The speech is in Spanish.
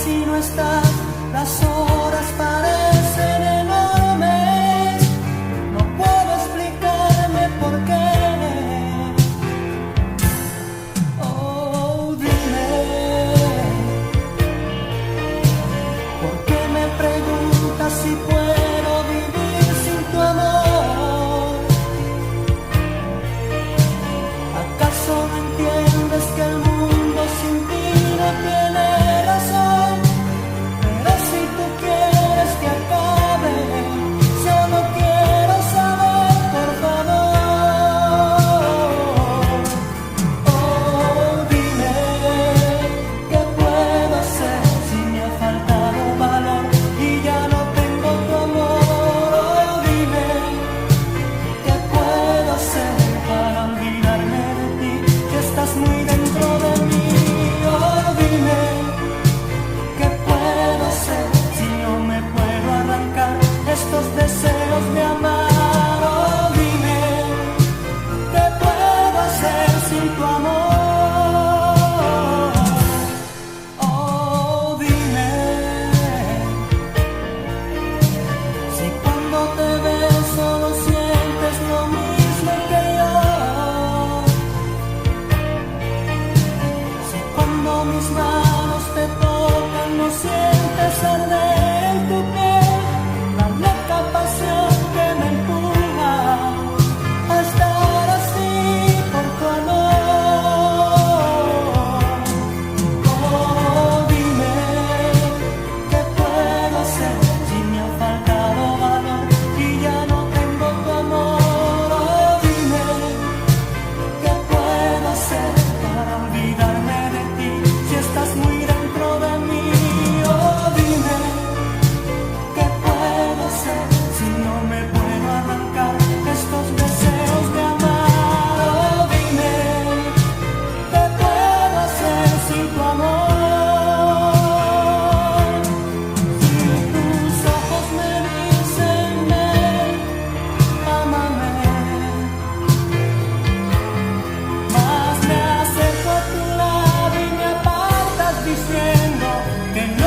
si no estás, las horas parecen enormes. No puedo explicarme por qué. Oh, dime, ¿por qué me preguntas si puedo vivir sin tu amor? ¿Acaso no entiendes que el mundo sin ti no tiene razón? Pero si tú quieres que acabe, solo quiero saber, por favor. Oh, dime, ¿qué puedo hacer si me ha faltado valor y ya no tengo tu amor? Oh, dime, ¿qué puedo hacer para olvidarme de ti, que estás muy dentro de mí? Oh, dime, ¿qué puedo hacer si no me puedo arrancar estos deseos de amar? Oh, dime, ¿qué puedo hacer sin tu amor? Oh, dime, si cuando te beso no sientes lo mismo que yo. Si cuando mis manos te tocan no sientes arder en tu piel la loca pasión que me empuja a estar así por tu amor. Oh, dime, ¿qué puedo hacer si me ha faltado valor y ya no tengo tu amor? Oh, dime, ¿qué puedo hacer para olvidarme de ti, si estás muy dentro de mí? Oh, dime, ¿qué puedo hacer si no me puedo arrancar estos deseos de amar? Oh, dime, ¿qué puedo hacer sin tu amor? Si tus ojos me dicen ven, ámame, más me acerco a tu lado y me apartas diciendo que no.